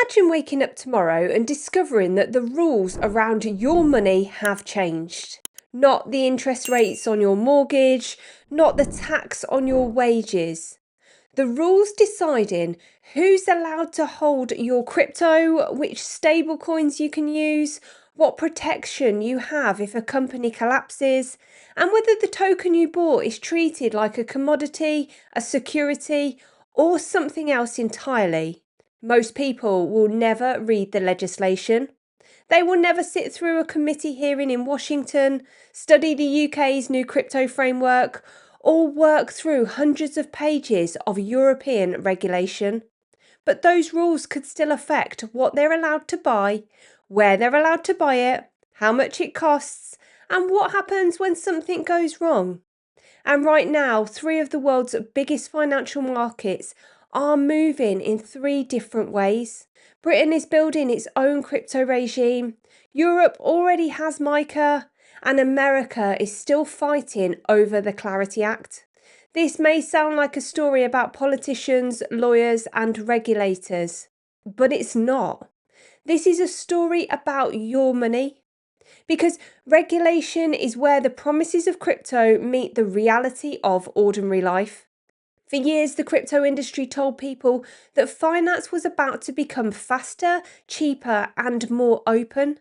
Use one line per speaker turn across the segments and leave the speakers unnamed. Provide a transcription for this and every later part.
Imagine waking up tomorrow and discovering that the rules around your money have changed. Not the interest rates on your mortgage, not the tax on your wages. The rules deciding who's allowed to hold your crypto, which stablecoins you can use, what protection you have if a company collapses, and whether the token you bought is treated like a commodity, a security, or something else entirely. Most people will never read the legislation. They will never sit through a committee hearing in Washington, study the UK's new crypto framework, or work through hundreds of pages of European regulation. But those rules could still affect what they're allowed to buy, where they're allowed to buy it, how much it costs, and what happens when something goes wrong. And right now, three of the world's biggest financial markets are moving in three different ways. Britain is building its own crypto regime, Europe already has MiCA, and America is still fighting over the Clarity Act. This may sound like a story about politicians, lawyers, and regulators, but it's not. This is a story about your money. Because regulation is where the promises of crypto meet the reality of ordinary life. For years, the crypto industry told people that finance was about to become faster, cheaper, and more open.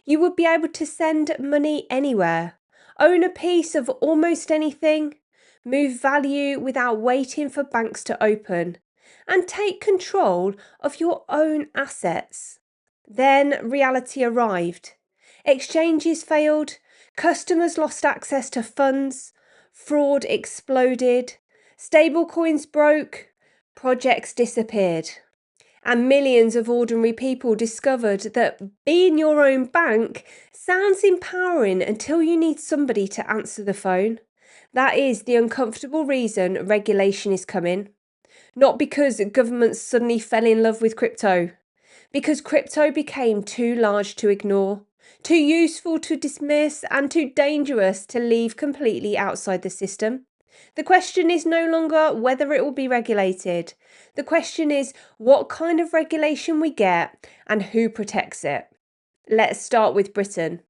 You would be able to send money anywhere, own a piece of almost anything, move value without waiting for banks to open, and take control of your own assets. Then reality arrived. Exchanges failed, customers lost access to funds, fraud exploded, stablecoins broke, projects disappeared. And millions of ordinary people discovered that being your own bank sounds empowering until you need somebody to answer the phone. That is the uncomfortable reason regulation is coming. Not because governments suddenly fell in love with crypto, because crypto became too large to ignore, too useful to dismiss, and too dangerous to leave completely outside the system. The question is no longer whether it will be regulated. The question is what kind of regulation we get and who protects it. Let's start with Britain.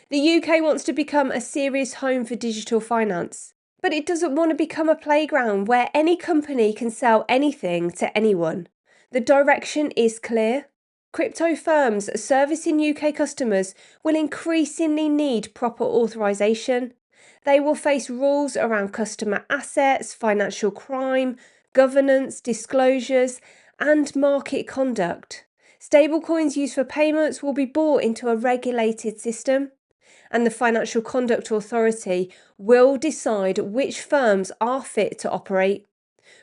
The UK wants to become a serious home for digital finance, but it doesn't want to become a playground where any company can sell anything to anyone. The direction is clear. Crypto firms servicing UK customers will increasingly need proper authorization. They will face rules around customer assets, financial crime, governance, disclosures, and market conduct. Stablecoins used for payments will be brought into a regulated system, and the Financial Conduct Authority will decide which firms are fit to operate.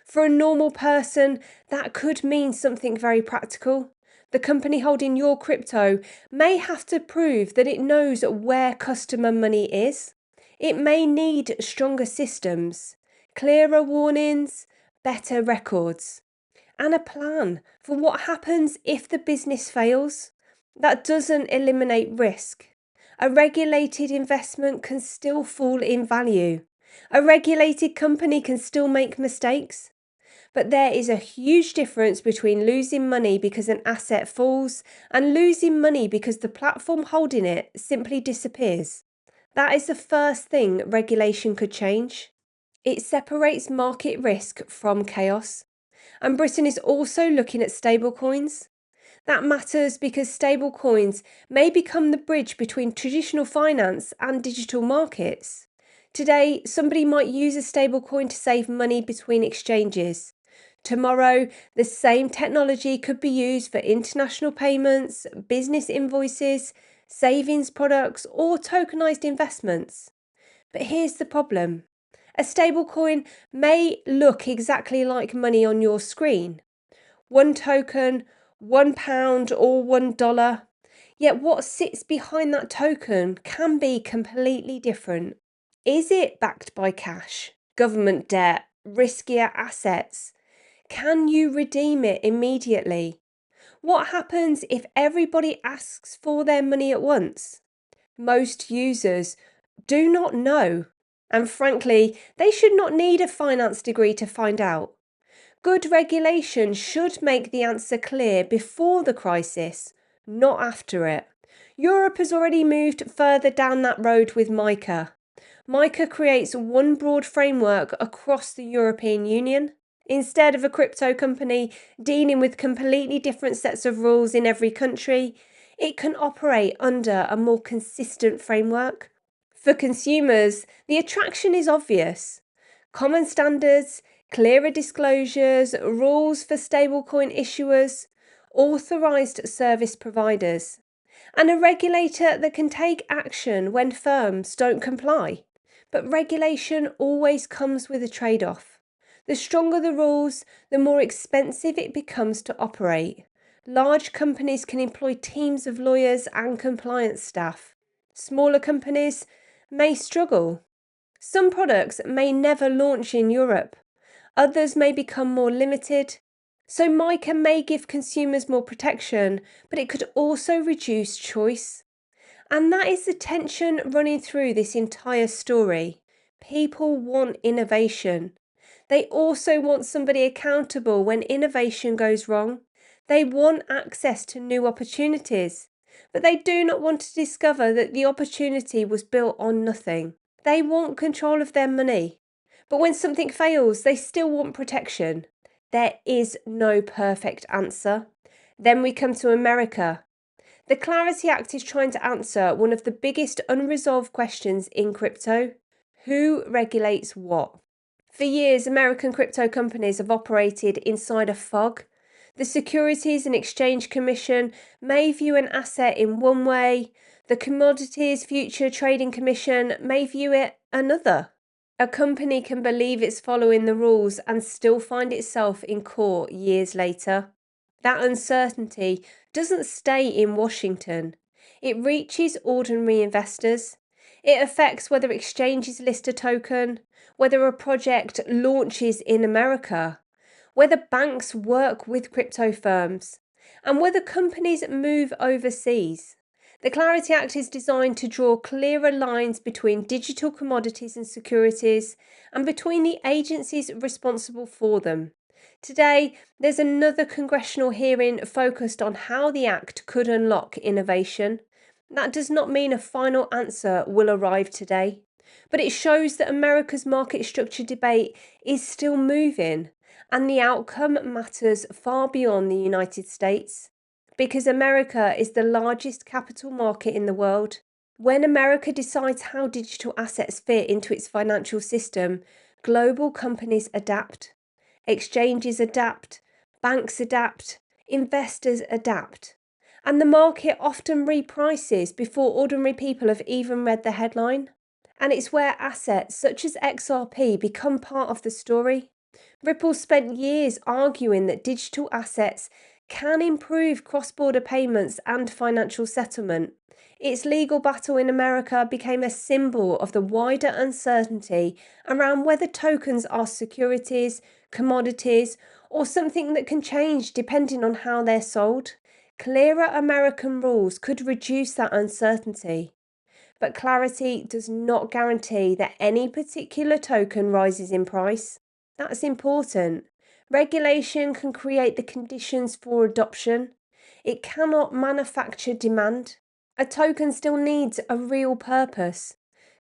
For a normal person, that could mean something very practical. The company holding your crypto may have to prove that it knows where customer money is. It may need stronger systems, clearer warnings, better records, and a plan for what happens if the business fails. That doesn't eliminate risk. A regulated investment can still fall in value. A regulated company can still make mistakes. But there is a huge difference between losing money because an asset falls and losing money because the platform holding it simply disappears. That is the first thing regulation could change. It separates market risk from chaos. And Britain is also looking at stablecoins. That matters because stablecoins may become the bridge between traditional finance and digital markets. Today, somebody might use a stablecoin to save money between exchanges. Tomorrow, the same technology could be used for international payments, business invoices, savings products, or tokenized investments. But here's the problem. A stablecoin may look exactly like money on your screen. One token, £1 or $1. Yet what sits behind that token can be completely different. Is it backed by cash, government debt, riskier assets? Can you redeem it immediately? What happens if everybody asks for their money at once? Most users do not know, and frankly, they should not need a finance degree to find out. Good regulation should make the answer clear before the crisis, not after it. Europe has already moved further down that road with MiCA. MiCA creates one broad framework across the European Union. Instead of a crypto company dealing with completely different sets of rules in every country, it can operate under a more consistent framework. For consumers, the attraction is obvious. Common standards, clearer disclosures, rules for stablecoin issuers, authorised service providers, and a regulator that can take action when firms don't comply. But regulation always comes with a trade off. The stronger the rules, the more expensive it becomes to operate. Large companies can employ teams of lawyers and compliance staff. Smaller companies may struggle. Some products may never launch in Europe. Others may become more limited. So MiCA may give consumers more protection, but it could also reduce choice. And that is the tension running through this entire story. People want innovation. They also want somebody accountable when innovation goes wrong. They want access to new opportunities, but they do not want to discover that the opportunity was built on nothing. They want control of their money. But when something fails, they still want protection. There is no perfect answer. Then we come to America. The Clarity Act is trying to answer one of the biggest unresolved questions in crypto. Who regulates what? For years, American crypto companies have operated inside a fog. The Securities and Exchange Commission may view an asset in one way, the Commodities Future Trading Commission may view it another. A company can believe it's following the rules and still find itself in court years later. That uncertainty doesn't stay in Washington. It reaches ordinary investors. It affects whether exchanges list a token, whether a project launches in America, whether banks work with crypto firms, and whether companies move overseas. The Clarity Act is designed to draw clearer lines between digital commodities and securities and between the agencies responsible for them. Today, there's another congressional hearing focused on how the Act could unlock innovation. That does not mean a final answer will arrive today, but it shows that America's market structure debate is still moving, and the outcome matters far beyond the United States. Because America is the largest capital market in the world. When America decides how digital assets fit into its financial system, global companies adapt. Exchanges adapt, banks adapt, investors adapt, and the market often reprices before ordinary people have even read the headline. And it's where assets such as XRP become part of the story. Ripple spent years arguing that digital assets can improve cross-border payments and financial settlement. Its legal battle in America became a symbol of the wider uncertainty around whether tokens are securities, commodities, or something that can change depending on how they're sold. Clearer American rules could reduce that uncertainty. But clarity does not guarantee that any particular token rises in price. That's important. Regulation can create the conditions for adoption. It cannot manufacture demand. A token still needs a real purpose.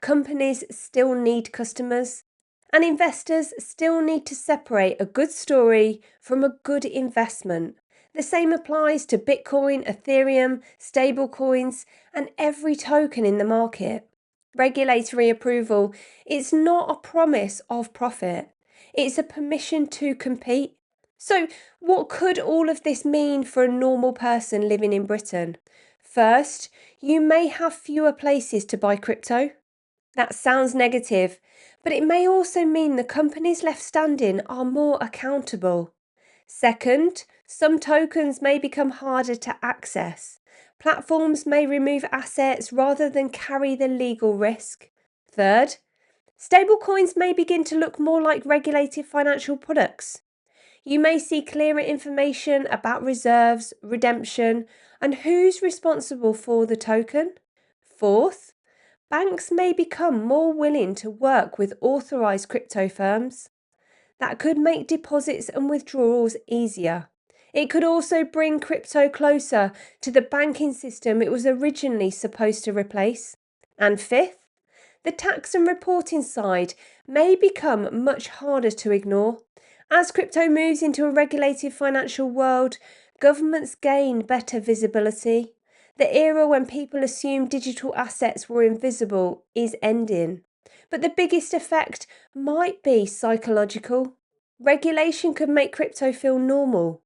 Companies still need customers. And investors still need to separate a good story from a good investment. The same applies to Bitcoin, Ethereum, stablecoins, and every token in the market. Regulatory approval is not a promise of profit. It's a permission to compete. So, what could all of this mean for a normal person living in Britain? First, you may have fewer places to buy crypto. That sounds negative, but it may also mean the companies left standing are more accountable. Second, some tokens may become harder to access. Platforms may remove assets rather than carry the legal risk. Third, stablecoins may begin to look more like regulated financial products. You may see clearer information about reserves, redemption, and who's responsible for the token. Fourth, banks may become more willing to work with authorised crypto firms. that could make deposits and withdrawals easier. It could also bring crypto closer to the banking system it was originally supposed to replace. And fifth, the tax and reporting side may become much harder to ignore. As crypto moves into a regulated financial world, governments gain better visibility. The era when people assumed digital assets were invisible is ending. But the biggest effect might be psychological. Regulation could make crypto feel normal.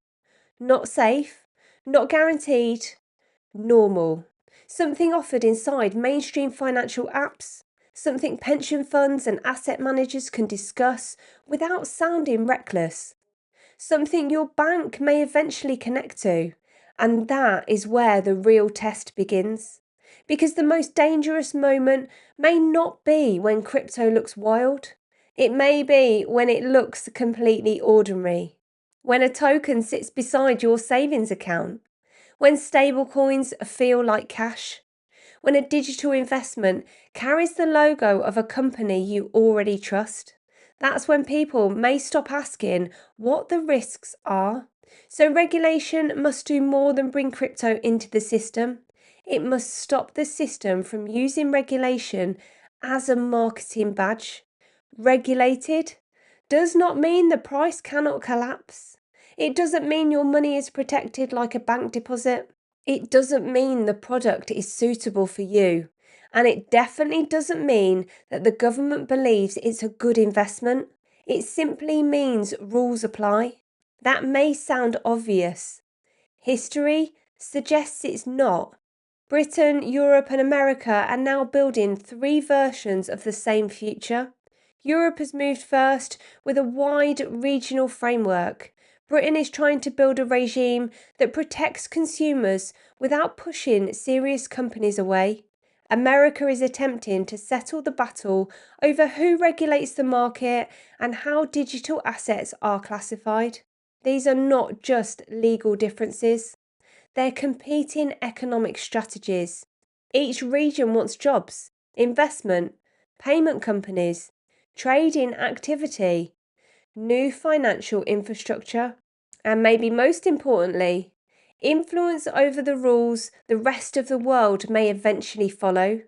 Not safe, not guaranteed, normal. Something offered inside mainstream financial apps. Something pension funds and asset managers can discuss without sounding reckless. Something your bank may eventually connect to. And that is where the real test begins. Because the most dangerous moment may not be when crypto looks wild. It may be when it looks completely ordinary. When a token sits beside your savings account. When stablecoins feel like cash. When a digital investment carries the logo of a company you already trust. That's when people may stop asking what the risks are. So regulation must do more than bring crypto into the system. It must stop the system from using regulation as a marketing badge. Regulated does not mean the price cannot collapse. It doesn't mean your money is protected like a bank deposit. It doesn't mean the product is suitable for you. And it definitely doesn't mean that the government believes it's a good investment. It simply means rules apply. That may sound obvious. History suggests it's not. Britain, Europe, and America are now building 3 versions of the same future. Europe has moved first with a wide regional framework. Britain is trying to build a regime that protects consumers without pushing serious companies away. America is attempting to settle the battle over who regulates the market and how digital assets are classified. These are not just legal differences. They're competing economic strategies. Each region wants jobs, investment, payment companies, trading activity, new financial infrastructure, and maybe most importantly, influence over the rules the rest of the world may eventually follow.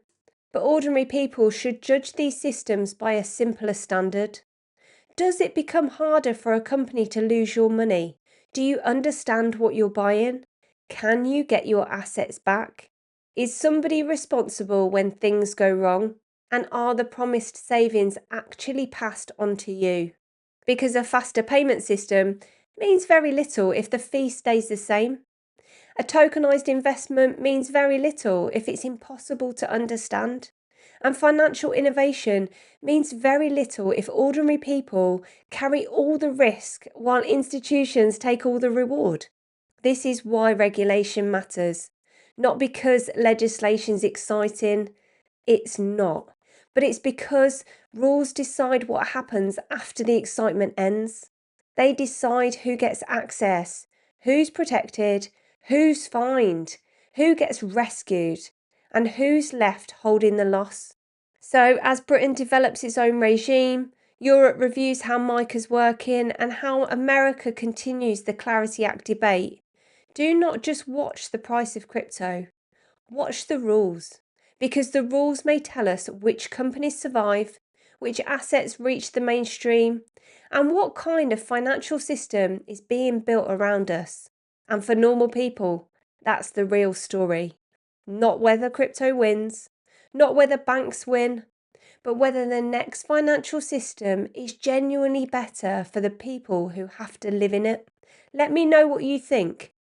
But ordinary people should judge these systems by a simpler standard. Does it become harder for a company to lose your money? Do you understand what you're buying? Can you get your assets back? Is somebody responsible when things go wrong? And are the promised savings actually passed on to you? Because a faster payment system means very little if the fee stays the same. A tokenized investment means very little if it's impossible to understand. And financial innovation means very little if ordinary people carry all the risk while institutions take all the reward. This is why regulation matters. Not because legislation's exciting, it's not. But it's because rules decide what happens after the excitement ends. They decide who gets access, who's protected, who's fined, who gets rescued, and who's left holding the loss. So as Britain develops its own regime, Europe reviews how MiCA's working, and how America continues the Clarity Act debate, do not just watch the price of crypto, watch the rules. Because the rules may tell us which companies survive, which assets reach the mainstream, and what kind of financial system is being built around us. And for normal people, that's the real story. Not whether crypto wins, not whether banks win, but whether the next financial system is genuinely better for the people who have to live in it. Let me know what you think.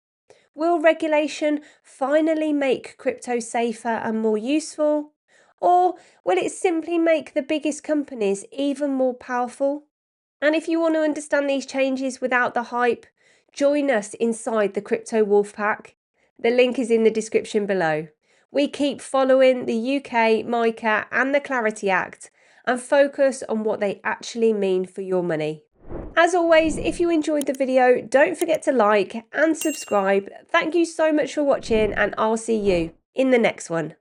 Will regulation finally make crypto safer and more useful? Or will it simply make the biggest companies even more powerful? And if you want to understand these changes without the hype, join us inside the Crypto Wolf Pack. The link is in the description below. We keep following the UK, MiCA and the Clarity Act and focus on what they actually mean for your money. As always, if you enjoyed the video, don't forget to like and subscribe. Thank you so much for watching, and I'll see you in the next one.